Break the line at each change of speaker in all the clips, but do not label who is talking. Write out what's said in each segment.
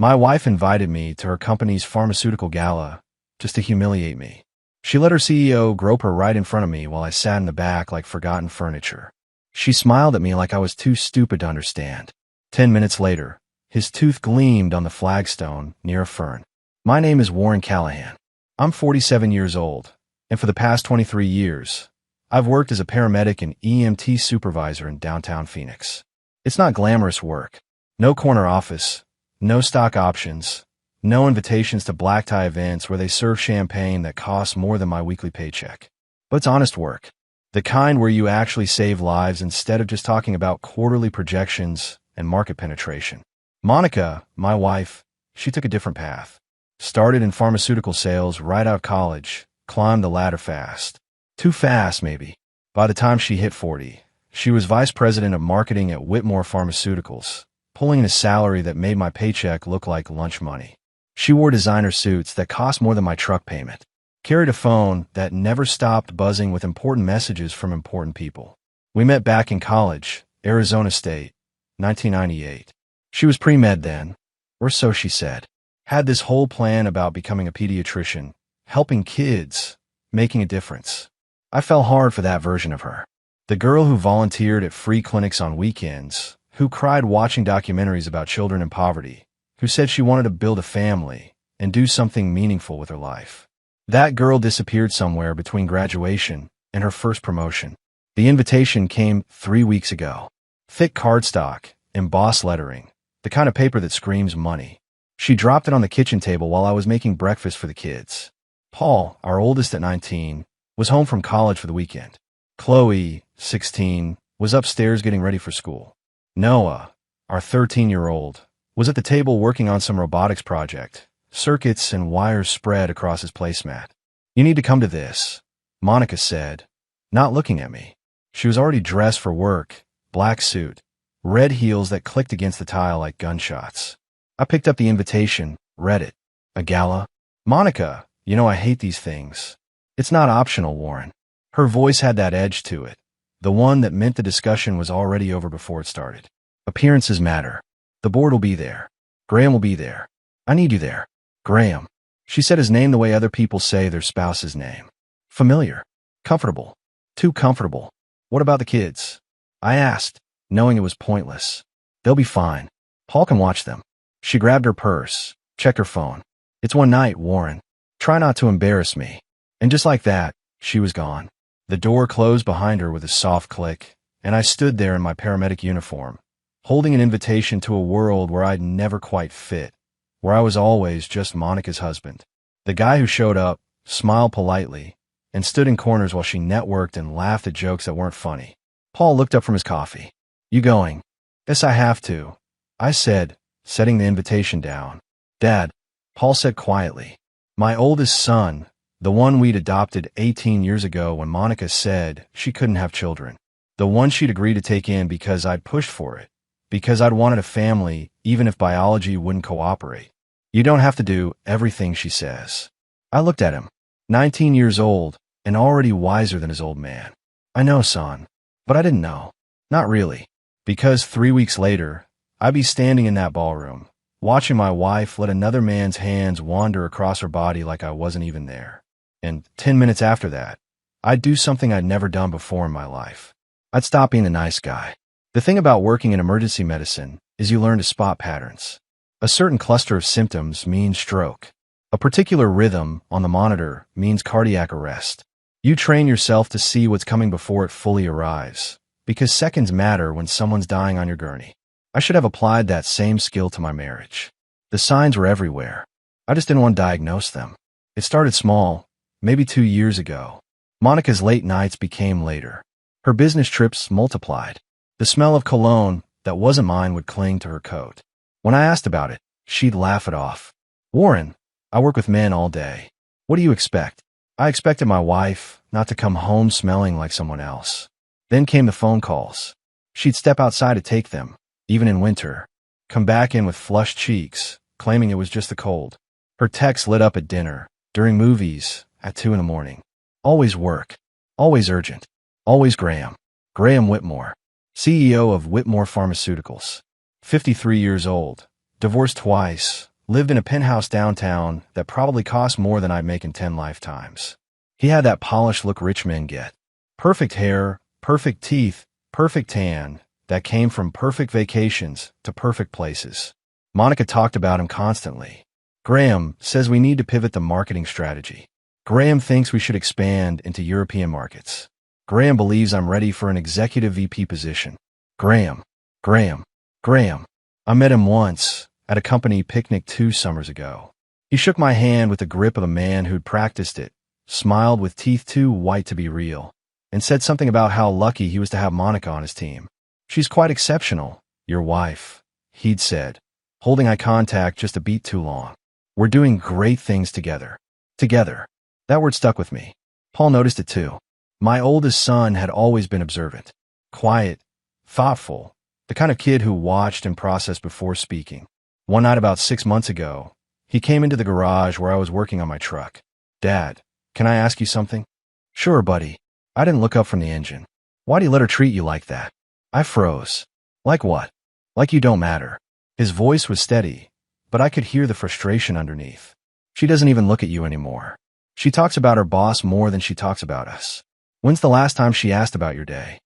My wife invited me to her company's pharmaceutical gala just to humiliate me. She let her CEO grope her right in front of me while I sat in the back like forgotten furniture. She smiled at me like I was too stupid to understand. 10 minutes later, his tooth gleamed on the flagstone near a fern. My name is Warren Callahan. I'm 47 years old, and for the past 23 years, I've worked as a paramedic and EMT supervisor in downtown Phoenix. It's not glamorous work. No corner office, no stock options, no invitations to black tie events where they serve champagne that costs more than my weekly paycheck. But it's honest work. The kind where you actually save lives instead of just talking about quarterly projections and market penetration. Monica, my wife, she took a different path. Started in pharmaceutical sales right out of college, climbed the ladder fast. Too fast, maybe. By the time she hit 40, she was vice president of marketing at Whitmore Pharmaceuticals, pulling in a salary that made my paycheck look like lunch money. She wore designer suits that cost more than my truck payment, carried a phone that never stopped buzzing with important messages from important people. We met back in college, Arizona State, 1998. She was pre-med then, or so she said. Had this whole plan about becoming a pediatrician, helping kids, making a difference. I fell hard for that version of her. The girl who volunteered at free clinics on weekends, who cried watching documentaries about children in poverty, who said she wanted to build a family and do something meaningful with her life. That girl disappeared somewhere between graduation and her first promotion. The invitation came 3 weeks ago. Thick cardstock, embossed lettering, the kind of paper that screams money. She dropped it on the kitchen table while I was making breakfast for the kids. Paul, our oldest at 19, was home from college for the weekend. Chloe, 16, was upstairs getting ready for school. Noah, our 13-year-old, was at the table working on some robotics project, circuits and wires spread across his placemat. "You need to come to this," Monica said, not looking at me. She was already dressed for work, black suit, red heels that clicked against the tile like gunshots. I picked up the invitation, read it. A gala? "Monica, you know I hate these things." "It's not optional, Warren." Her voice had that edge to it, the one that meant the discussion was already over before it started. "Appearances matter. The board will be there. Graham will be there. I need you there." Graham. She said his name the way other people say their spouse's name. Familiar. Comfortable. Too comfortable. "What about the kids?" I asked, knowing it was pointless. "They'll be fine. Paul can watch them." She grabbed her purse, checked her phone. "It's one night, Warren. Try not to embarrass me." And just like that, she was gone. The door closed behind her with a soft click, and I stood there in my paramedic uniform, holding an invitation to a world where I'd never quite fit, where I was always just Monica's husband. The guy who showed up, smiled politely, and stood in corners while she networked and laughed at jokes that weren't funny. Paul looked up from his coffee. "You going?" "Guess I have to," I said, setting the invitation down. "Dad," Paul said quietly. "My oldest son, the one we'd adopted 18 years ago when Monica said she couldn't have children. The one she'd agreed to take in because I'd pushed for it, because I'd wanted a family even if biology wouldn't cooperate. You don't have to do everything she says." I looked at him, 19 years old and already wiser than his old man. "I know, son." But I didn't know. Not really. Because 3 weeks later, I'd be standing in that ballroom, watching my wife let another man's hands wander across her body like I wasn't even there. And 10 minutes after that, I'd do something I'd never done before in my life. I'd stop being the nice guy. The thing about working in emergency medicine is you learn to spot patterns. A certain cluster of symptoms means stroke. A particular rhythm on the monitor means cardiac arrest. You train yourself to see what's coming before it fully arrives, because seconds matter when someone's dying on your gurney. I should have applied that same skill to my marriage. The signs were everywhere. I just didn't want to diagnose them. It started small, maybe 2 years ago. Monica's late nights became later. Her business trips multiplied. The smell of cologne that wasn't mine would cling to her coat. When I asked about it, she'd laugh it off. "Warren, I work with men all day. What do you expect?" I expected my wife not to come home smelling like someone else. Then came the phone calls. She'd step outside to take them, even in winter, come back in with flushed cheeks, claiming it was just the cold. Her texts lit up at dinner, during movies, at 2 in the morning. Always work. Always urgent. Always Graham. Graham Whitmore, CEO of Whitmore Pharmaceuticals. 53 years old, divorced twice, lived in a penthouse downtown that probably cost more than I'd make in 10 lifetimes. He had that polished look rich men get. Perfect hair, perfect teeth, perfect tan, that came from perfect vacations to perfect places. Monica talked about him constantly. Graham says we need to pivot the marketing strategy. Graham thinks we should expand into European markets. Graham believes I'm ready for an executive VP position. Graham. I met him once at a company picnic 2 summers ago. He shook my hand with the grip of a man who'd practiced it, smiled with teeth too white to be real, and said something about how lucky he was to have Monica on his team. She's quite exceptional, your wife, he'd said, holding eye contact just a beat too long. We're doing great things together. Together. That word stuck with me. Paul noticed it too. My oldest son had always been observant, quiet, thoughtful, the kind of kid who watched and processed before speaking. One night about 6 months ago, he came into the garage where I was working on my truck. Dad, can I ask you something? Sure, buddy. I didn't look up from the engine. Why do you let her treat you like that? I froze. Like what? Like you don't matter. His voice was steady, but I could hear the frustration underneath. She doesn't even look at you anymore. She talks about her boss more than she talks about us. When's the last time she asked about your day?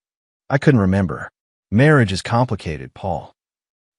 I couldn't remember. Marriage is complicated, Paul.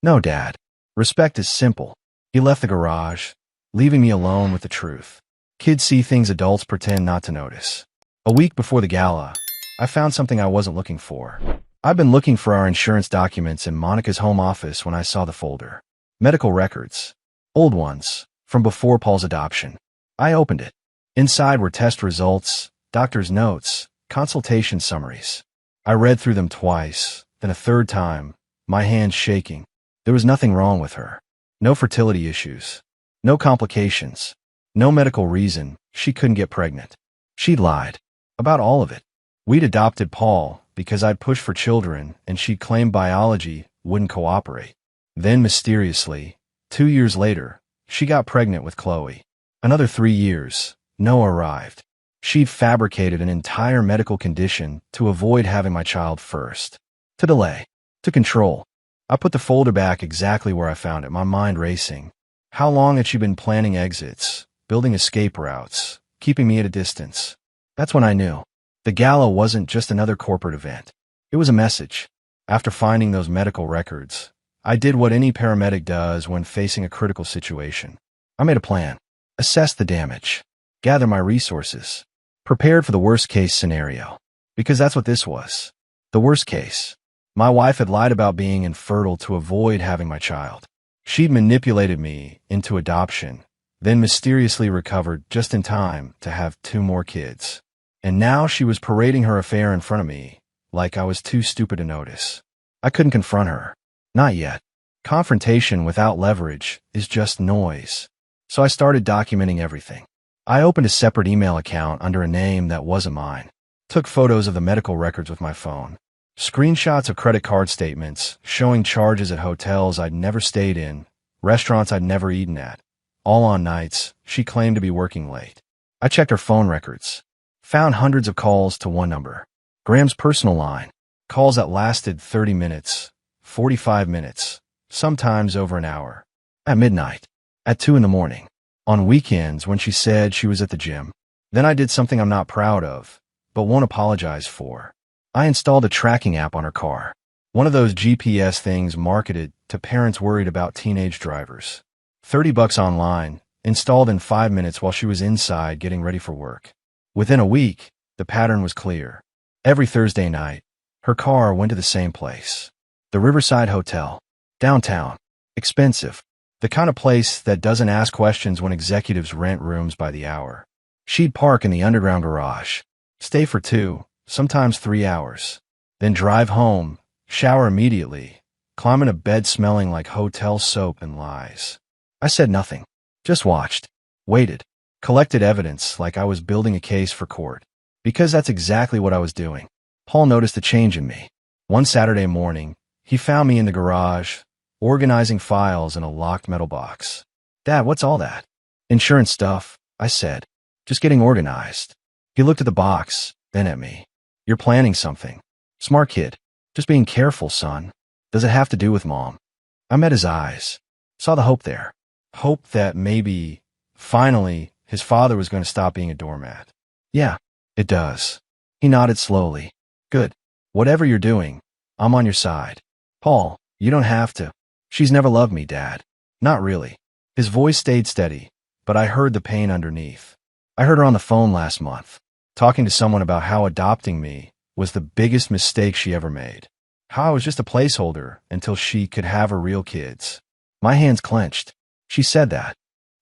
No, Dad. Respect is simple. He left the garage, leaving me alone with the truth. Kids see things adults pretend not to notice. A week before the gala, I found something I wasn't looking for. I'd been looking for our insurance documents in Monica's home office when I saw the folder. Medical records. Old ones, from before Paul's adoption. I opened it. Inside were test results, doctor's notes, consultation summaries. I read through them twice, then a third time, my hands shaking. There was nothing wrong with her. No fertility issues. No complications. No medical reason she couldn't get pregnant. She'd lied. About all of it. We'd adopted Paul because I'd pushed for children and she'd claimed biology wouldn't cooperate. Then mysteriously, 2 years later, she got pregnant with Chloe. Another 3 years, Noah arrived. She'd fabricated an entire medical condition to avoid having my child first. To delay. To control. I put the folder back exactly where I found it, my mind racing. How long had she been planning exits, building escape routes, keeping me at a distance? That's when I knew. The gala wasn't just another corporate event. It was a message. After finding those medical records, I did what any paramedic does when facing a critical situation. I made a plan. Assessed the damage. Gathered my resources. Prepared for the worst-case scenario. Because that's what this was. The worst case. My wife had lied about being infertile to avoid having my child. She'd manipulated me into adoption, then mysteriously recovered just in time to have 2 more kids. And now she was parading her affair in front of me, like I was too stupid to notice. I couldn't confront her. Not yet. Confrontation without leverage is just noise. So I started documenting everything. I opened a separate email account under a name that wasn't mine. Took photos of the medical records with my phone. Screenshots of credit card statements showing charges at hotels I'd never stayed in, restaurants I'd never eaten at, all on nights she claimed to be working late. I checked her phone records. Found hundreds of calls to one number. Graham's personal line. Calls that lasted 30 minutes, 45 minutes, sometimes over an hour. At midnight. At 2 in the morning. On weekends when she said she was at the gym. Then I did something I'm not proud of, but won't apologize for. I installed a tracking app on her car. One of those GPS things marketed to parents worried about teenage drivers. $30 online, installed in 5 minutes while she was inside getting ready for work. Within a week, the pattern was clear. Every Thursday night, her car went to the same place. The Riverside Hotel. Downtown. Expensive. The kind of place that doesn't ask questions when executives rent rooms by the hour. She'd park in the underground garage. Stay for 2, sometimes 3 hours. Then drive home, shower immediately, climb in a bed smelling like hotel soap and lies. I said nothing. Just watched. Waited. Collected evidence like I was building a case for court. Because that's exactly what I was doing. Paul noticed a change in me. One Saturday morning, he found me in the garage, organizing files in a locked metal box. Dad, what's all that? Insurance stuff, I said. Just getting organized. He looked at the box, then at me. You're planning something. Smart kid. Just being careful, son. Does it have to do with Mom? I met his eyes. Saw the hope there. hoped that maybe, finally, his father was going to stop being a doormat. Yeah, it does. He nodded slowly. Good. Whatever you're doing, I'm on your side. Paul, you don't have to. She's never loved me, Dad. Not really. His voice stayed steady, but I heard the pain underneath. I heard her on the phone last month, talking to someone about how adopting me was the biggest mistake she ever made. How I was just a placeholder until she could have her real kids. My hands clenched. She said that.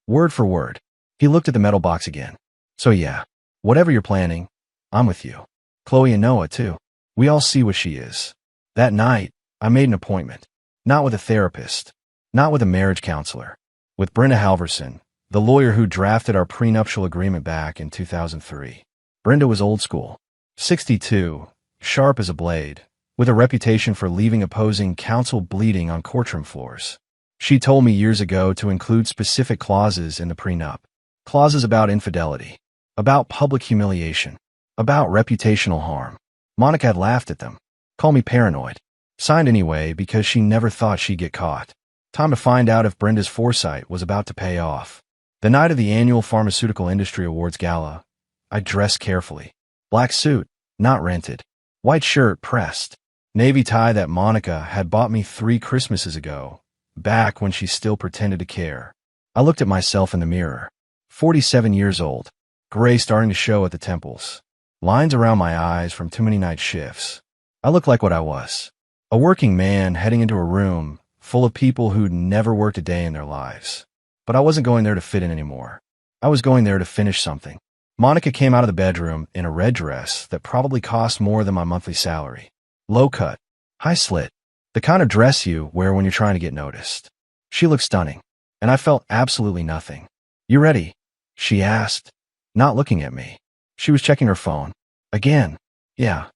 Word for word. He looked at the metal box again. So yeah, whatever you're planning, I'm with you. Chloe and Noah, too. We all see what she is. That night, I made an appointment. Not with a therapist. Not with a marriage counselor. With Brenda Halverson, the lawyer who drafted our prenuptial agreement back in 2003. Brenda was old school. 62, sharp as a blade, with a reputation for leaving opposing counsel bleeding on courtroom floors. She told me years ago to include specific clauses in the prenup. Clauses about infidelity, about public humiliation, about reputational harm. Monica had laughed at them. Called me paranoid. Signed anyway because she never thought she'd get caught. Time to find out if Brenda's foresight was about to pay off. The night of the annual Pharmaceutical Industry Awards Gala, I dressed carefully. Black suit, not rented. White shirt, pressed. Navy tie that Monica had bought me 3 Christmases ago, back when she still pretended to care. I looked at myself in the mirror. 47 years old. Gray starting to show at the temples. Lines around my eyes from too many night shifts. I looked like what I was. A working man heading into a room full of people who'd never worked a day in their lives. But I wasn't going there to fit in anymore. I was going there to finish something. Monica came out of the bedroom in a red dress that probably cost more than my monthly salary. Low cut, high slit, the kind of dress you wear when you're trying to get noticed. She looked stunning, and I felt absolutely nothing. You ready? She asked, not looking at me. She was checking her phone. Again. Yeah.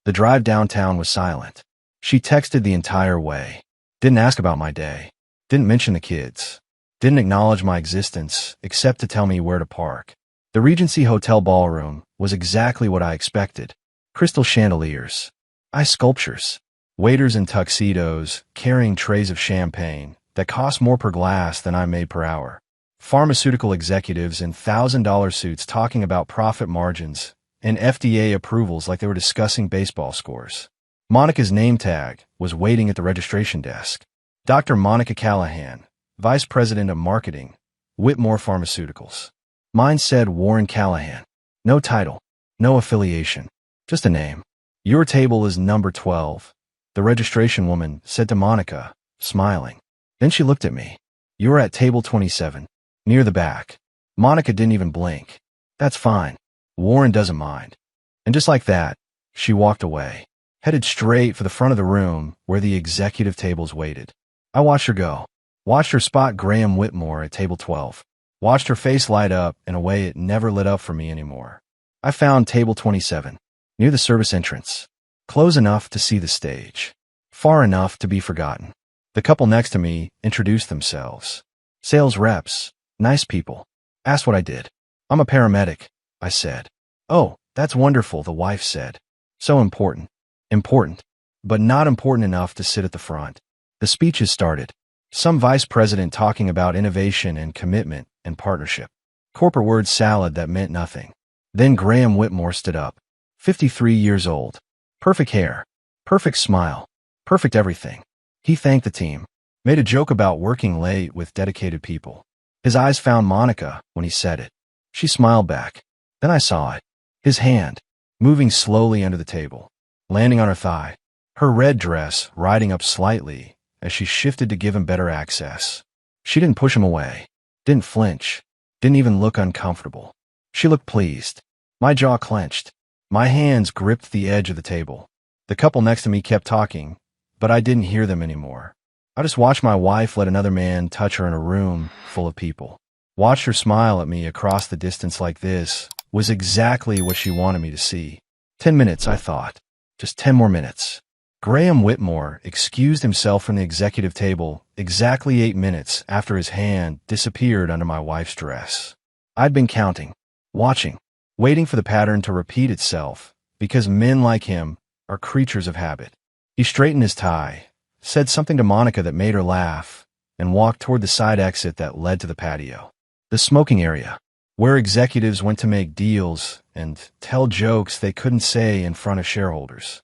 The drive downtown was silent. She texted the entire way. Didn't ask about my day. Didn't mention the kids. Didn't acknowledge my existence except to tell me where to park. The Regency Hotel ballroom was exactly what I expected. Crystal chandeliers. Ice sculptures. Waiters in tuxedos carrying trays of champagne that cost more per glass than I made per hour. Pharmaceutical executives in $1,000 suits talking about profit margins and FDA approvals like they were discussing baseball scores. Monica's name tag was waiting at the registration desk. Dr. Monica Callahan, Vice President of Marketing, Whitmore Pharmaceuticals. Mine said Warren Callahan. No title, no affiliation, just a name. Your table is number 12, the registration woman said to Monica, smiling. Then she looked at me. You're at table 27, near the back. Monica didn't even blink. That's fine. Warren doesn't mind. And just like that, she walked away, headed straight for the front of the room where the executive tables waited. I watched her go. Watched her spot Graham Whitmore at table 12. Watched her face light up in a way it never lit up for me anymore. I found table 27, near the service entrance. Close enough to see the stage. Far enough to be forgotten. The couple next to me introduced themselves. Sales reps. Nice people. Asked what I did. I'm a paramedic, I said. Oh, that's wonderful, the wife said. So important. Important. But not important enough to sit at the front. The speeches started. Some vice president talking about innovation and commitment and partnership. Corporate word salad that meant nothing. Then Graham Whitmore stood up. 53 years old. Perfect hair. Perfect smile. Perfect everything. He thanked the team. Made a joke about working late with dedicated people. His eyes found Monica when he said it. She smiled back. Then I saw it. His hand, moving slowly under the table, landing on her thigh. Her red dress riding up slightly as she shifted to give him better access. She didn't push him away. Didn't flinch. Didn't even look uncomfortable. She looked pleased. My jaw clenched. My hands gripped the edge of the table. The couple next to me kept talking, but I didn't hear them anymore. I just watched my wife let another man touch her in a room full of people. Watched her smile at me across the distance like this was exactly what she wanted me to see. 10 minutes, I thought. Just 10 more minutes. Graham Whitmore excused himself from the executive table exactly 8 minutes after his hand disappeared under my wife's dress. I'd been counting, watching, waiting for the pattern to repeat itself, because men like him are creatures of habit. He straightened his tie, said something to Monica that made her laugh, and walked toward the side exit that led to the patio. The smoking area, where executives went to make deals and tell jokes they couldn't say in front of shareholders.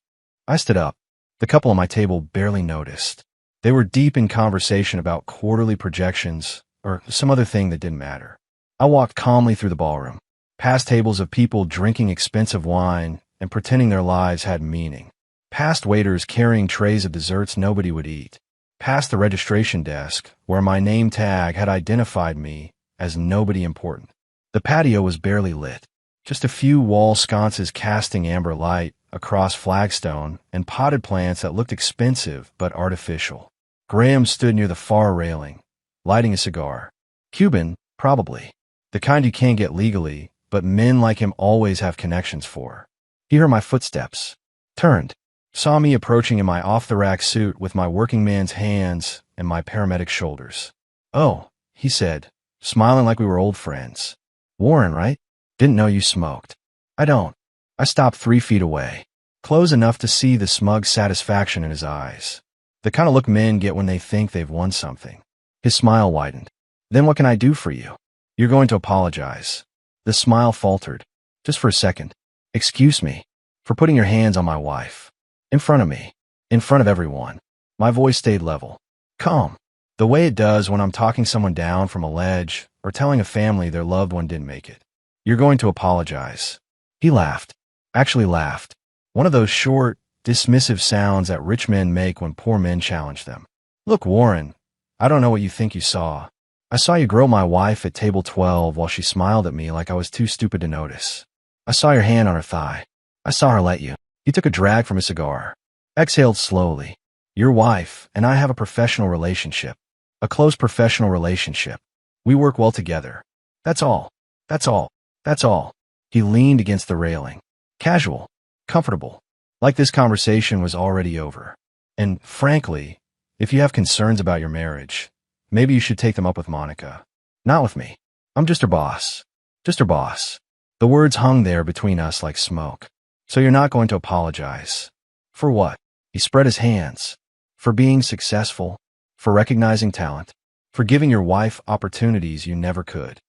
I stood up. The couple at my table barely noticed. They were deep in conversation about quarterly projections or some other thing that didn't matter. I walked calmly through the ballroom, past tables of people drinking expensive wine and pretending their lives had meaning, past waiters carrying trays of desserts nobody would eat, past the registration desk where my name tag had identified me as nobody important. The patio was barely lit, just a few wall sconces casting amber light across flagstone and potted plants that looked expensive but artificial. Graham stood near the far railing, lighting a cigar. Cuban, probably. The kind you can't get legally, but men like him always have connections for. He heard my footsteps, turned, saw me approaching in my off-the-rack suit with my working man's hands and my paramedic's shoulders. "Oh," he said, smiling like we were old friends. "Warren, right? Didn't know you smoked." "I don't." I stopped 3 feet away, close enough to see the smug satisfaction in his eyes. The kind of look men get when they think they've won something. His smile widened. "Then what can I do for you?" "You're going to apologize." The smile faltered. "Just for a second. Excuse me for putting your hands on my wife. In front of me. In front of everyone." My voice stayed level, calm, the way it does when I'm talking someone down from a ledge or telling a family their loved one didn't make it. "You're going to apologize." He laughed. Actually laughed. One of those short, dismissive sounds that rich men make when poor men challenge them. "Look, Warren, I don't know what you think you saw. I saw you grill my wife at table 12 while she smiled at me like I was too stupid to notice. I saw your hand on her thigh. I saw her let you." He took a drag from his cigar, exhaled slowly. "Your wife and I have a professional relationship. A close professional relationship. We work well together. That's all. That's all. That's all." He leaned against the railing. Casual. Comfortable. Like this conversation was already over. "And frankly, if you have concerns about your marriage, maybe you should take them up with Monica. Not with me. I'm just her boss. Just her boss." The words hung there between us like smoke. "So you're not going to apologize." "For what?" He spread his hands. "For being successful, for recognizing talent, for giving your wife opportunities you never could."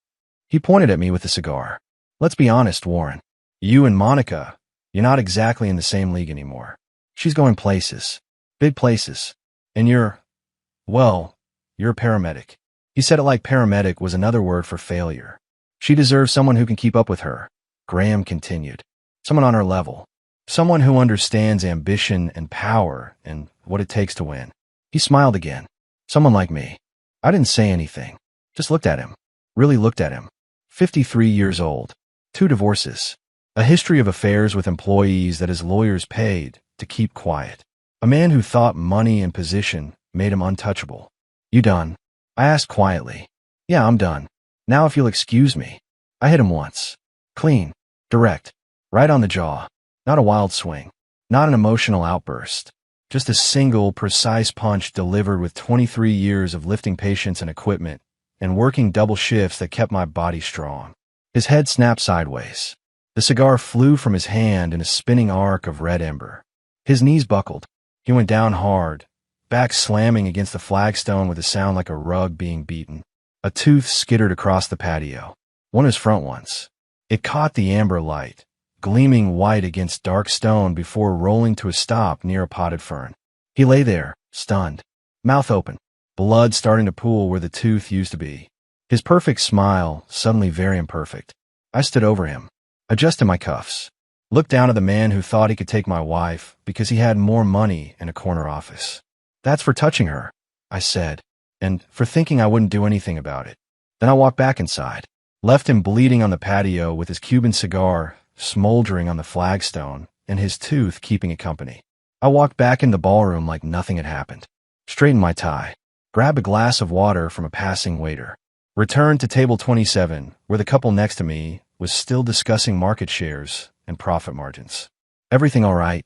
He pointed at me with the cigar. "Let's be honest, Warren. You and Monica, you're not exactly in the same league anymore. She's going places. Big places. And you're a paramedic." He said it like paramedic was another word for failure. "She deserves someone who can keep up with her," Graham continued. "Someone on her level. Someone who understands ambition and power and what it takes to win." He smiled again. "Someone like me." I didn't say anything. Just looked at him. Really looked at him. 53 years old. 2 divorces. A history of affairs with employees that his lawyers paid to keep quiet. A man who thought money and position made him untouchable. "You done?" I asked quietly. "Yeah, I'm done. Now if you'll excuse me." I hit him once. Clean. Direct. Right on the jaw. Not a wild swing. Not an emotional outburst. Just a single, precise punch delivered with 23 years of lifting patients and equipment and working double shifts that kept my body strong. His head snapped sideways. The cigar flew from his hand in a spinning arc of red ember. His knees buckled. He went down hard, back slamming against the flagstone with a sound like a rug being beaten. A tooth skittered across the patio. One of his front ones. It caught the amber light, gleaming white against dark stone before rolling to a stop near a potted fern. He lay there, stunned, mouth open, blood starting to pool where the tooth used to be. His perfect smile suddenly very imperfect. I stood over him, adjusted my cuffs, looked down at the man who thought he could take my wife because he had more money in a corner office. "That's for touching her," I said, "and for thinking I wouldn't do anything about it." Then I walked back inside, left him bleeding on the patio with his Cuban cigar smoldering on the flagstone and his tooth keeping it company. I walked back in the ballroom like nothing had happened, straightened my tie, grabbed a glass of water from a passing waiter, returned to table 27 where the couple next to me was still discussing market shares and profit margins. "Everything all right?"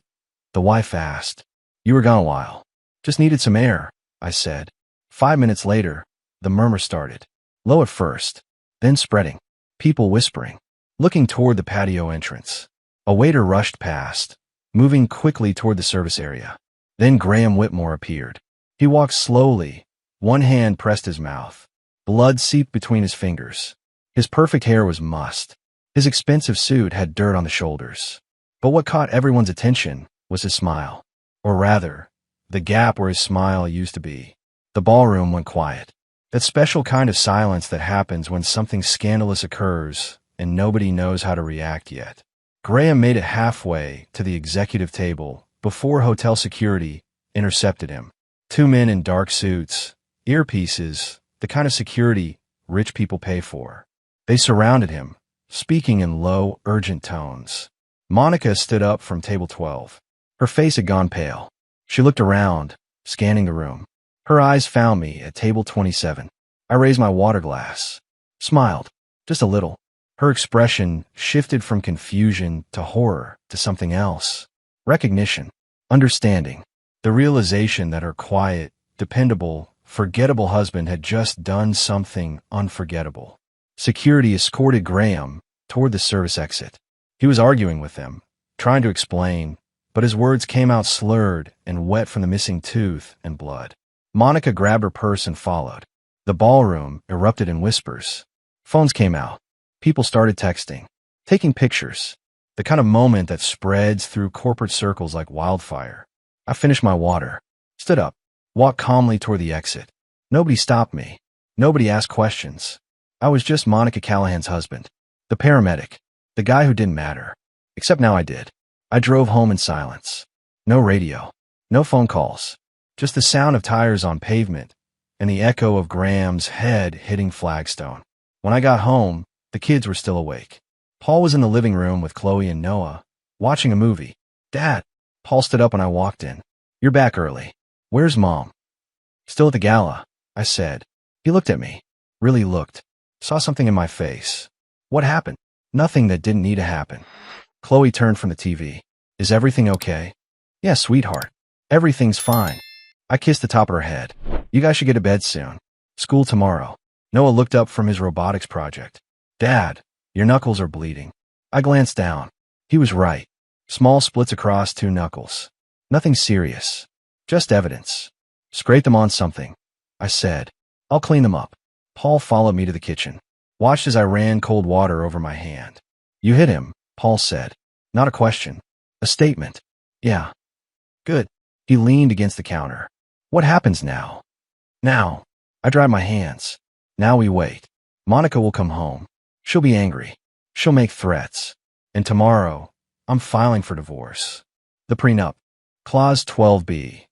the wife asked. "You were gone a while. Just needed some air," I said. 5 minutes later, the murmur started. Low at first, then spreading. People whispering, looking toward the patio entrance. A waiter rushed past, moving quickly toward the service area. Then Graham Whitmore appeared. He walked slowly, One hand pressed his mouth. Blood seeped between his fingers. His perfect hair was mussed. His expensive suit had dirt on the shoulders. But what caught everyone's attention was his smile. Or rather, the gap where his smile used to be. The ballroom went quiet. That special kind of silence that happens when something scandalous occurs and nobody knows how to react yet. Graham made it halfway to the executive table before hotel security intercepted him. Two men in dark suits, earpieces, the kind of security rich people pay for. They surrounded him, speaking in low, urgent tones. Monica stood up from table 12. Her face had gone pale. She looked around, scanning the room. Her eyes found me at table 27. I raised my water glass. Smiled. Just a little. Her expression shifted from confusion to horror to something else. Recognition. Understanding. The realization that her quiet, dependable, forgettable husband had just done something unforgettable. Security escorted Graham toward the service exit. He was arguing with them, trying to explain, but his words came out slurred and wet from the missing tooth and blood. Monica grabbed her purse and followed. The ballroom erupted in whispers. Phones came out. People started texting, taking pictures, the kind of moment that spreads through corporate circles like wildfire. I finished my water, stood up, walked calmly toward the exit. Nobody stopped me. Nobody asked questions. I was just Monica Callahan's husband, the paramedic, the guy who didn't matter. Except now I did. I drove home in silence. No radio, no phone calls, just the sound of tires on pavement and the echo of Graham's head hitting flagstone. When I got home, the kids were still awake. Paul was in the living room with Chloe and Noah, watching a movie. Dad. Paul stood up when I walked in. You're back early. Where's Mom? Still at the gala, I said. He looked at me. Really looked. Saw something in my face. What happened? Nothing that didn't need to happen. Chloe turned from the TV. Is everything okay? Yeah, sweetheart. Everything's fine. I kissed the top of her head. You guys should get to bed soon. School tomorrow. Noah looked up from his robotics project. Dad, your knuckles are bleeding. I glanced down. He was right. Small splits across two knuckles. Nothing serious. Just evidence. Scrape them on something, I said. I'll clean them up. Paul followed me to the kitchen. Watched as I ran cold water over my hand. You hit him, Paul said. Not a question. A statement. Yeah. Good. He leaned against the counter. What happens now? Now. I dried my hands. Now we wait. Monica will come home. She'll be angry. She'll make threats. And tomorrow, I'm filing for divorce. The prenup. Clause 12b.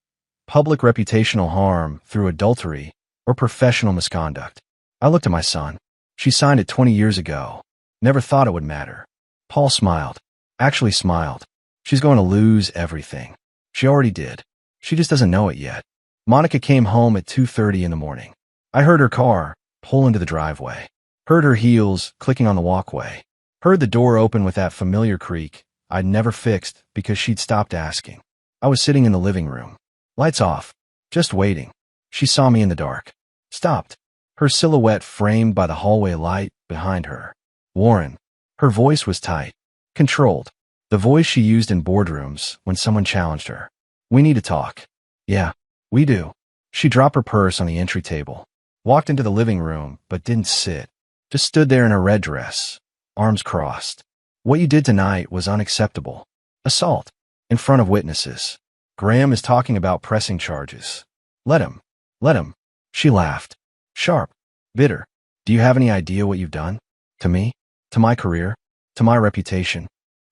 Public reputational harm through adultery or professional misconduct. I looked at my son. She signed it 20 years ago. Never thought it would matter. Paul smiled. Actually smiled. She's going to lose everything. She already did. She just doesn't know it yet. Monica came home at 2:30 in the morning. I heard her car pull into the driveway. Heard her heels clicking on the walkway. Heard the door open with that familiar creak I'd never fixed because she'd stopped asking. I was sitting in the living room. Lights off. Just waiting. She saw me in the dark. Stopped. Her silhouette framed by the hallway light behind her. Warren. Her voice was tight. Controlled. The voice she used in boardrooms when someone challenged her. We need to talk. Yeah, we do. She dropped her purse on the entry table. Walked into the living room, but didn't sit. Just stood there in her red dress. Arms crossed. What you did tonight was unacceptable. Assault. In front of witnesses. Graham is talking about pressing charges. Let him. Let him. She laughed. Sharp. Bitter. Do you have any idea what you've done? To me? To my career? To my reputation?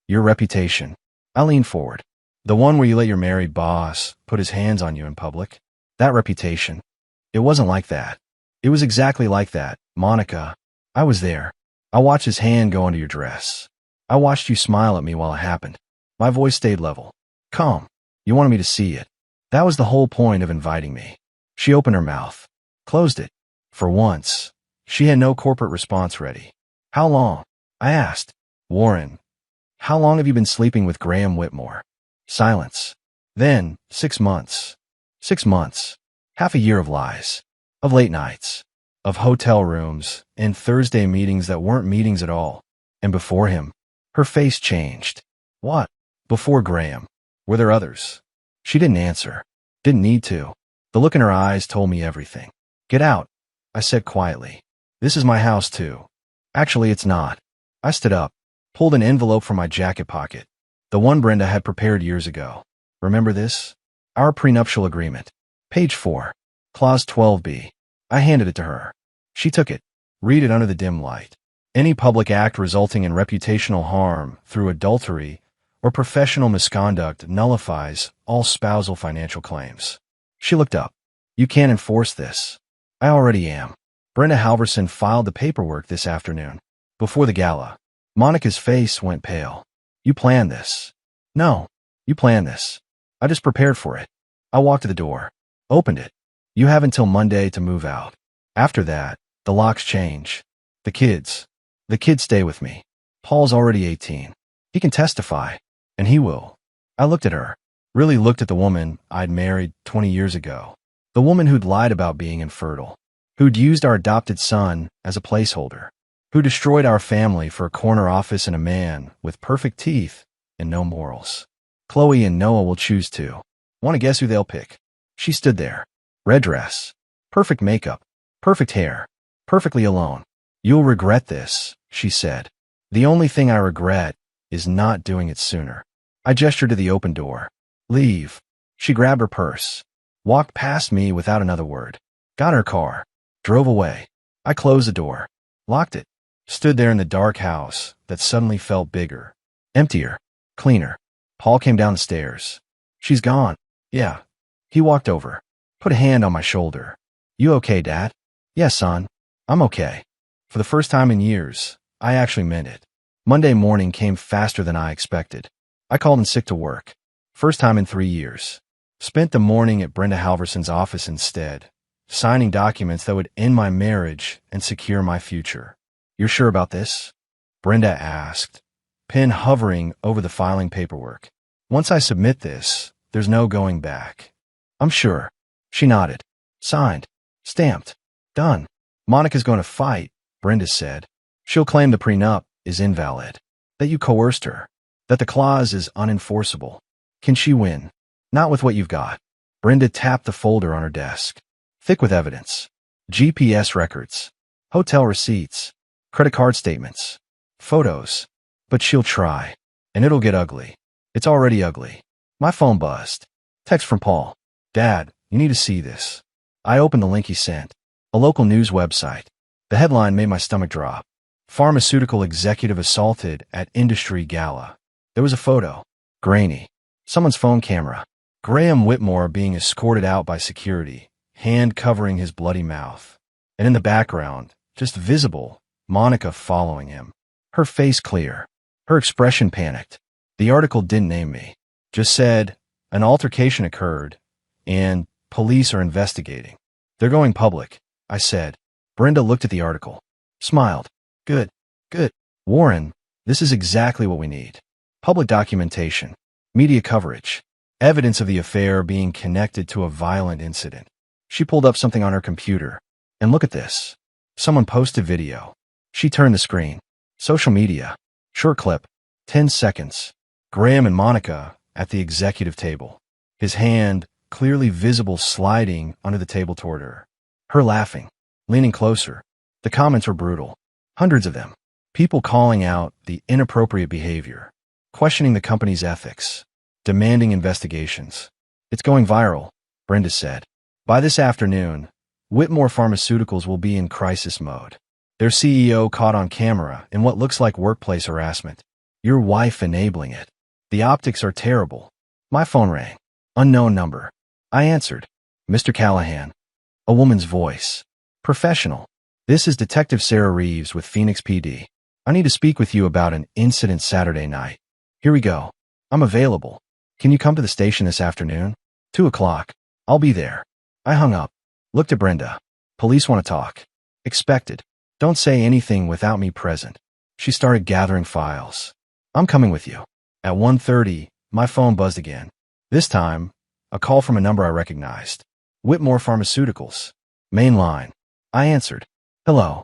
Your reputation. I leaned forward. The one where you let your married boss put his hands on you in public? That reputation. It wasn't like that. It was exactly like that, Monica. I was there. I watched his hand go under your dress. I watched you smile at me while it happened. My voice stayed level. Calm. You wanted me to see it. That was the whole point of inviting me. She opened her mouth. Closed it. For once, she had no corporate response ready. How long? I asked. Warren. How long have you been sleeping with Graham Whitmore? Silence. Then, 6 months. 6 months. Half a year of lies. Of late nights. Of hotel rooms and Thursday meetings that weren't meetings at all. And before him, her face changed. What? Before Graham. Were there others? She didn't answer. Didn't need to. The look in her eyes told me everything. Get out, I said quietly. This is my house too. Actually, it's not. I stood up, pulled an envelope from my jacket pocket. The one Brenda had prepared years ago. Remember this? Our prenuptial agreement. Page 4. Clause 12b. I handed it to her. She took it. Read it under the dim light. Any public act resulting in reputational harm through adultery or professional misconduct nullifies all spousal financial claims. She looked up. You can't enforce this. I already am. Brenda Halverson filed the paperwork this afternoon, before the gala. Monica's face went pale. You planned this. No, you planned this. I just prepared for it. I walked to the door, opened it. You have until Monday to move out. After that, the locks change. The kids stay with me. Paul's already 18. He can testify, and he will. I looked at her, really looked at the woman I'd married 20 years ago. The woman who'd lied about being infertile, who'd used our adopted son as a placeholder, who destroyed our family for a corner office and a man with perfect teeth and no morals. Chloe and Noah will choose to. Want to guess who they'll pick? She stood there. Red dress. Perfect makeup. Perfect hair. Perfectly alone. You'll regret this, she said. The only thing I regret is not doing it sooner. I gestured to the open door. Leave. She grabbed her purse, walked past me without another word, got her car, drove away. I closed the door, locked it, stood there in the dark house that suddenly felt bigger, emptier, cleaner. Paul came down the stairs. She's gone. Yeah. He walked over, put a hand on my shoulder. You okay, Dad? Yes, son. I'm okay. For the first time in years, I actually meant it. Monday morning came faster than I expected. I called in sick to work. First time in 3 years. Spent the morning at Brenda Halverson's office instead, signing documents that would end my marriage and secure my future. You're sure about this? Brenda asked, pen hovering over the filing paperwork. Once I submit this, there's no going back. I'm sure. She nodded. Signed. Stamped. Done. Monica's going to fight, Brenda said. She'll claim the prenup is invalid, that you coerced her, that the clause is unenforceable. Can she win? Not with what you've got. Brenda tapped the folder on her desk. Thick with evidence. GPS records. Hotel receipts. Credit card statements. Photos. But she'll try. And it'll get ugly. It's already ugly. My phone buzzed. Text from Paul. Dad, you need to see this. I opened the link he sent. A local news website. The headline made my stomach drop. Pharmaceutical executive assaulted at industry gala. There was a photo. Grainy. Someone's phone camera. Graham Whitmore being escorted out by security, hand covering his bloody mouth. And in the background, just visible, Monica following him. Her face clear. Her expression panicked. The article didn't name me. Just said, an altercation occurred, and police are investigating. They're going public, I said. Brenda looked at the article. Smiled. Good. Good. Warren, this is exactly what we need. Public documentation. Media coverage. Evidence of the affair being connected to a violent incident. She pulled up something on her computer. And look at this. Someone posted video. She turned the screen. Social media. Short clip. 10 seconds. Graham and Monica at the executive table. His hand, clearly visible, sliding under the table toward her. Her laughing. Leaning closer. The comments were brutal. Hundreds of them. People calling out the inappropriate behavior. Questioning the company's ethics. Demanding investigations. It's going viral, Brenda said. By this afternoon, Whitmore Pharmaceuticals will be in crisis mode. Their CEO caught on camera in what looks like workplace harassment. Your wife enabling it. The optics are terrible. My phone rang. Unknown number. I answered. Mr. Callahan. A woman's voice. Professional. This is Detective Sarah Reeves with Phoenix PD. I need to speak with you about an incident Saturday night. Here we go. I'm available. Can you come to the station this afternoon? 2 o'clock. I'll be there. I hung up. Looked at Brenda. Police want to talk. Expected. Don't say anything without me present. She started gathering files. I'm coming with you. At 1:30, my phone buzzed again. This time, a call from a number I recognized. Whitmore Pharmaceuticals. Main line. I answered. Hello.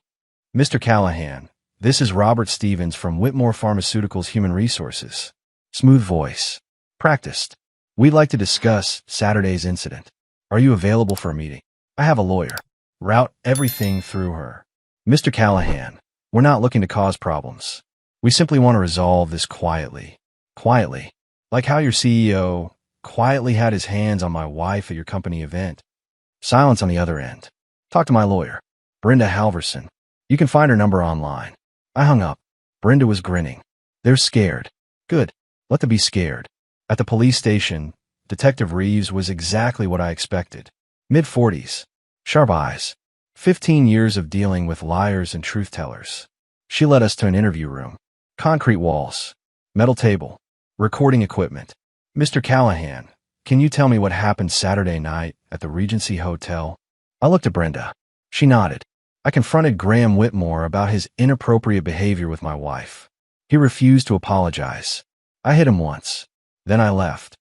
Mr. Callahan, this is Robert Stevens from Whitmore Pharmaceuticals Human Resources. Smooth voice. Practiced. We'd like to discuss Saturday's incident. Are you available for a meeting? I have a lawyer. route everything through her. Mr. Callahan, we're not looking to cause problems. We simply want to resolve this quietly. Quietly. Like how your CEO quietly had his hands on my wife at your company event. Silence on the other end. Talk to my lawyer, Brenda Halverson. You can find her number online. I hung up. Brenda was grinning. They're scared. Good. Let them be scared. At the police station, Detective Reeves was exactly what I expected. Mid-40s. Sharp eyes. 15 years of dealing with liars and truth-tellers. She led us to an interview room. Concrete walls. Metal table. Recording equipment. Mr. Callahan, can you tell me what happened Saturday night at the Regency Hotel? I looked at Brenda. She nodded. I confronted Graham Whitmore about his inappropriate behavior with my wife. He refused to apologize. I hit him once. Then I left.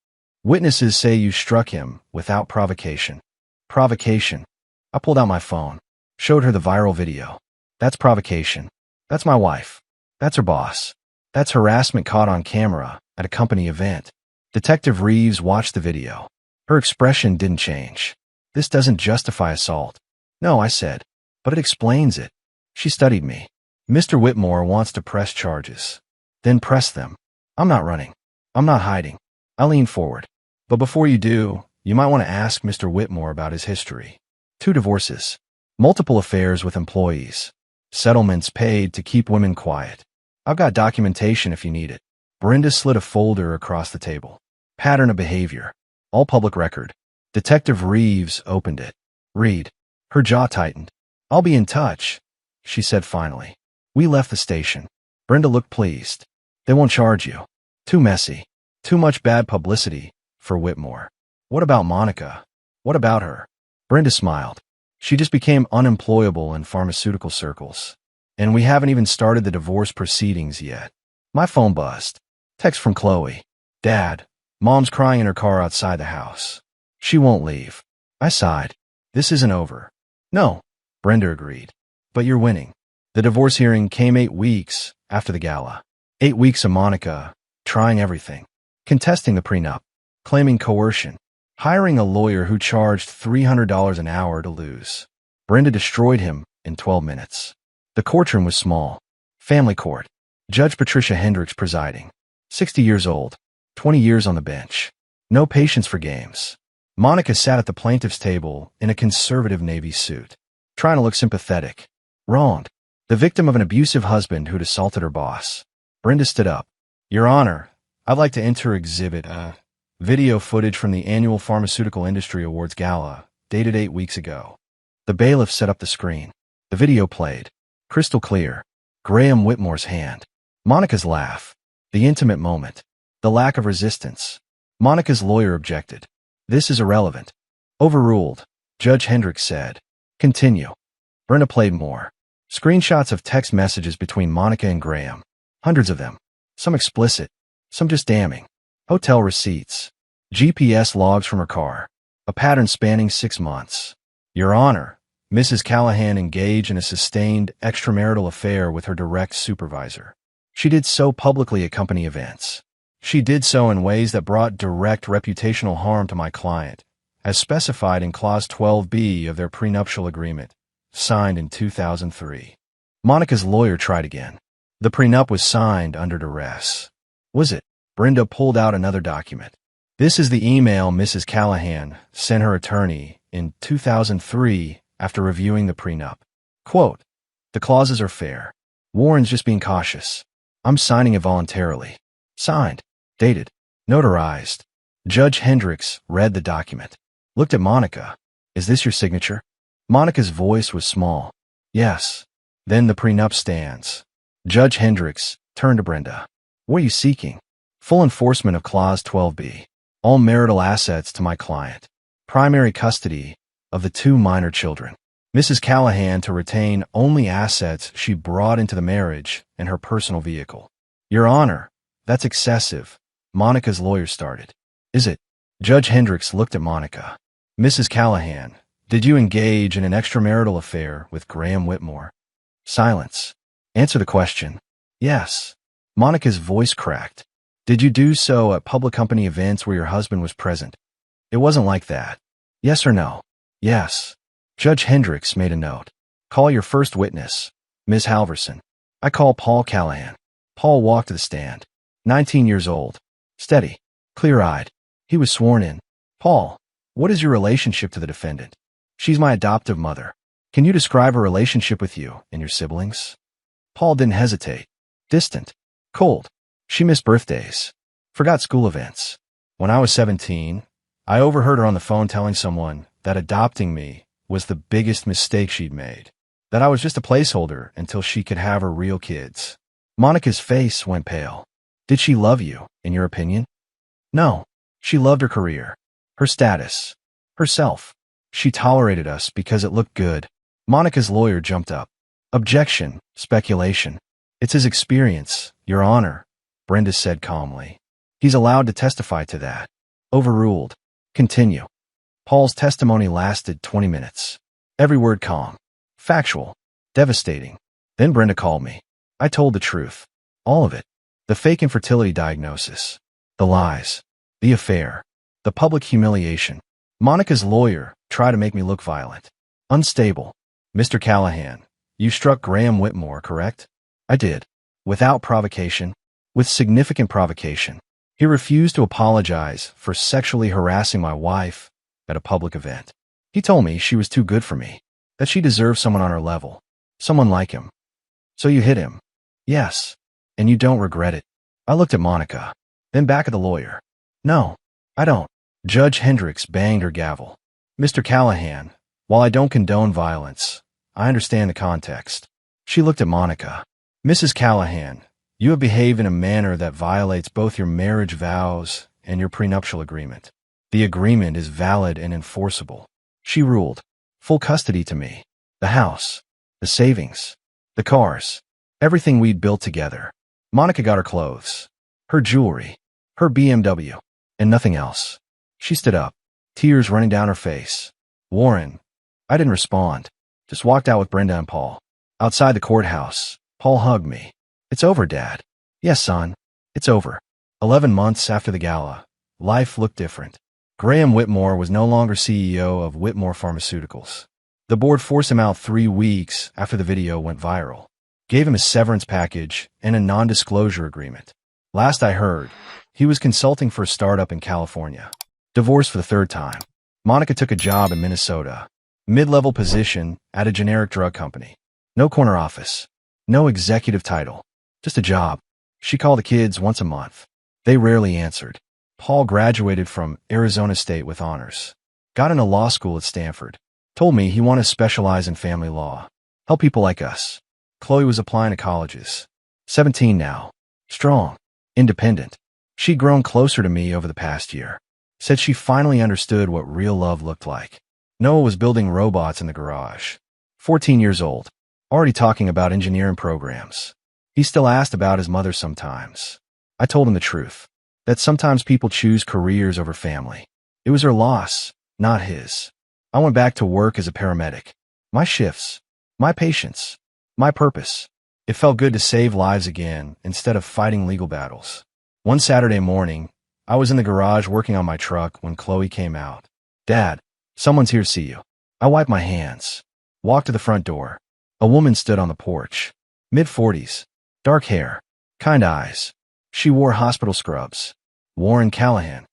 Witnesses say you struck him without provocation. Provocation. I pulled out my phone. Showed her the viral video. That's provocation. That's my wife. That's her boss. That's harassment caught on camera at a company event. Detective Reeves watched the video. Her expression didn't change. This doesn't justify assault. No, I said, but it explains it. She studied me. Mr. Whitmore wants to press charges. Then press them. I'm not running. I'm not hiding. I leaned forward. But before you do, you might want to ask Mr. Whitmore about his history. 2 divorces. Multiple affairs with employees. Settlements paid to keep women quiet. I've got documentation if you need it. Brenda slid a folder across the table. Pattern of behavior. All public record. Detective Reeves opened it. Read. Her jaw tightened. I'll be in touch, she said finally. We left the station. Brenda looked pleased. They won't charge you. Too messy. Too much bad publicity for Whitmore. What about Monica? What about her? Brenda smiled. She just became unemployable in pharmaceutical circles. And we haven't even started the divorce proceedings yet. My phone buzzed. Text from Chloe. Dad, Mom's crying in her car outside the house. She won't leave. I sighed. This isn't over. No, Brenda agreed. But you're winning. The divorce hearing came 8 weeks after the gala. 8 weeks of Monica trying everything. Contesting the prenup. Claiming coercion. Hiring a lawyer who charged $300 an hour to lose. Brenda destroyed him in 12 minutes. The courtroom was small. Family court. Judge Patricia Hendricks presiding. 60 years old. 20 years on the bench. No patience for games. Monica sat at the plaintiff's table in a conservative navy suit. Trying to look sympathetic. Wronged. The victim of an abusive husband who'd assaulted her boss. Brenda stood up. Your Honor, I'd like to enter exhibit video footage from the annual Pharmaceutical Industry Awards Gala, dated 8 weeks ago. The bailiff set up the screen. The video played. Crystal clear. Graham Whitmore's hand. Monica's laugh. The intimate moment. The lack of resistance. Monica's lawyer objected. This is irrelevant. Overruled. Judge Hendricks said. Continue. Brenda played more. Screenshots of text messages between Monica and Graham. Hundreds of them. Some explicit. Some just damning. Hotel receipts. GPS logs from her car. A pattern spanning 6 months. Your Honor, Mrs. Callahan engaged in a sustained extramarital affair with her direct supervisor. She did so publicly at company events. She did so in ways that brought direct reputational harm to my client, as specified in Clause 12B of their prenuptial agreement, signed in 2003. Monica's lawyer tried again. The prenup was signed under duress. Was it? Brenda pulled out another document. This is the email Mrs. Callahan sent her attorney in 2003 after reviewing the prenup. Quote, the clauses are fair. Warren's just being cautious. I'm signing it voluntarily. Signed. Dated. Notarized. Judge Hendricks read the document. Looked at Monica. Is this your signature? Monica's voice was small. Yes. Then the prenup stands. Judge Hendricks turned to Brenda. What are you seeking? Full enforcement of Clause 12B. All marital assets to my client. Primary custody of the 2 minor children. Mrs. Callahan to retain only assets she brought into the marriage and her personal vehicle. Your Honor, that's excessive. Monica's lawyer started. Is it? Judge Hendricks looked at Monica. Mrs. Callahan, did you engage in an extramarital affair with Graham Whitmore? Silence. Answer the question. Yes. Monica's voice cracked. Did you do so at public company events where your husband was present? It wasn't like that. Yes or no? Yes. Judge Hendricks made a note. Call your first witness, Ms. Halverson. I call Paul Callahan. Paul walked to the stand. 19 years old. Steady. Clear-eyed. He was sworn in. Paul, what is your relationship to the defendant? She's my adoptive mother. Can you describe her relationship with you and your siblings? Paul didn't hesitate. Distant. Cold. She missed birthdays. Forgot school events. When I was 17, I overheard her on the phone telling someone that adopting me was the biggest mistake she'd made. That I was just a placeholder until she could have her real kids. Monica's face went pale. Did she love you, in your opinion? No. She loved her career, her status, herself. She tolerated us because it looked good. Monica's lawyer jumped up. Objection, speculation. It's his experience, Your Honor, Brenda said calmly. He's allowed to testify to that. Overruled. Continue. Paul's testimony lasted 20 minutes. Every word calm. Factual. Devastating. Then Brenda called me. I told the truth. All of it. The fake infertility diagnosis. The lies. The affair. The public humiliation. Monica's lawyer tried to make me look violent. Unstable. Mr. Callahan, you struck Graham Whitmore, correct? I did. Without provocation. With significant provocation. He refused to apologize for sexually harassing my wife at a public event. He told me she was too good for me, that she deserved someone on her level, someone like him. So you hit him? Yes. And you don't regret it? I looked at Monica, then back at the lawyer. No, I don't. Judge Hendricks banged her gavel. Mr. Callahan, while I don't condone violence, I understand the context. She looked at Monica. Mrs. Callahan, you have behaved in a manner that violates both your marriage vows and your prenuptial agreement. The agreement is valid and enforceable. She ruled. Full custody to me. The house. The savings. The cars. Everything we'd built together. Monica got her clothes. Her jewelry. Her BMW. And nothing else. She stood up. Tears running down her face. Warren. I didn't respond. Just walked out with Brenda and Paul. Outside the courthouse, Paul hugged me. It's over, Dad. Yes, son. It's over. 11 months after the gala, life looked different. Graham Whitmore was no longer CEO of Whitmore Pharmaceuticals. The board forced him out 3 weeks after the video went viral. Gave him a severance package and a non-disclosure agreement. Last I heard, he was consulting for a startup in California. Divorced for the 3rd time. Monica took a job in Minnesota. Mid-level position at a generic drug company. No corner office. No executive title. Just a job. She called the kids once a month. They rarely answered. Paul graduated from Arizona State with honors. Got into law school at Stanford. Told me he wanted to specialize in family law. Help people like us. Chloe was applying to colleges. 17 now. Strong. Independent. She'd grown closer to me over the past year. Said she finally understood what real love looked like. Noah was building robots in the garage. 14 years old. Already talking about engineering programs. He still asked about his mother sometimes. I told him the truth. That sometimes people choose careers over family. It was her loss, not his. I went back to work as a paramedic. My shifts. My patients. My purpose. It felt good to save lives again instead of fighting legal battles. One Saturday morning, I was in the garage working on my truck when Chloe came out. Dad, someone's here to see you. I wiped my hands. Walked to the front door. A woman stood on the porch. Mid-40s. Dark hair. Kind eyes. She wore hospital scrubs. Warren Callahan.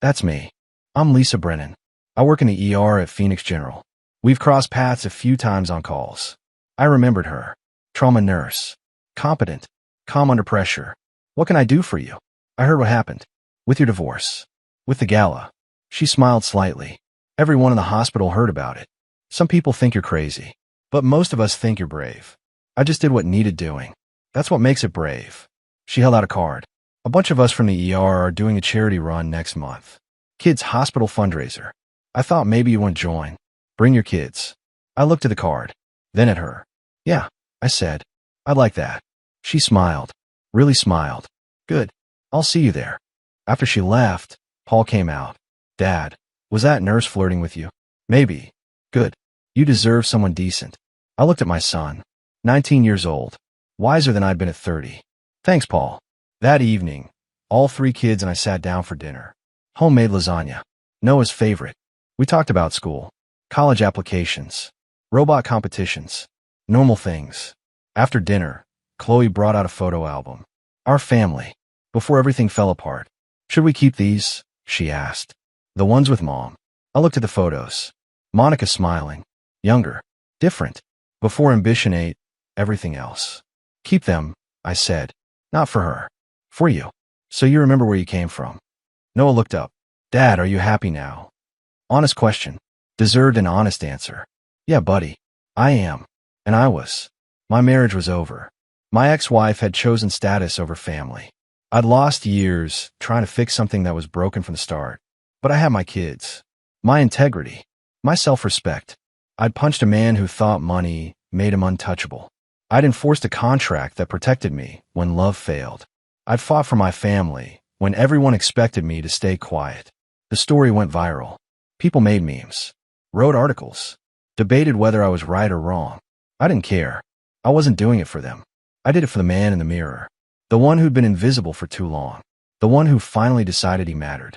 That's me. I'm Lisa Brennan. I work in the ER at Phoenix General. We've crossed paths a few times on calls. I remembered her. Trauma nurse. Competent. Calm under pressure. What can I do for you? I heard what happened. With your divorce. With the gala. She smiled slightly. Everyone in the hospital heard about it. Some people think you're crazy. But most of us think you're brave. I just did what needed doing. That's what makes it brave. She held out a card. A bunch of us from the ER are doing a charity run next month. Kids hospital fundraiser. I thought maybe you want to join. Bring your kids. I looked at the card. Then at her. Yeah, I said. I'd like that. She smiled. Really smiled. Good. I'll see you there. After she left, Paul came out. Dad, was that nurse flirting with you? Maybe. Good. You deserve someone decent. I looked at my son. 19 years old. Wiser than I'd been at 30. Thanks, Paul. That evening, all 3 kids and I sat down for dinner. Homemade lasagna. Noah's favorite. We talked about school. College applications. Robot competitions. Normal things. After dinner, Chloe brought out a photo album. Our family. Before everything fell apart. Should we keep these? She asked. The ones with Mom. I looked at the photos. Monica smiling. Younger. Different. Before ambition ate everything else. Keep them, I said. Not for her. For you. So you remember where you came from. Noah looked up. Dad, are you happy now? Honest question. Deserved an honest answer. Yeah, buddy. I am. And I was. My marriage was over. My ex-wife had chosen status over family. I'd lost years trying to fix something that was broken from the start. But I had my kids. My integrity. My self-respect. I'd punched a man who thought money made him untouchable. I'd enforced a contract that protected me when love failed. I'd fought for my family when everyone expected me to stay quiet. The story went viral. People made memes, wrote articles, debated whether I was right or wrong. I didn't care. I wasn't doing it for them. I did it for the man in the mirror. The one who'd been invisible for too long. The one who finally decided he mattered.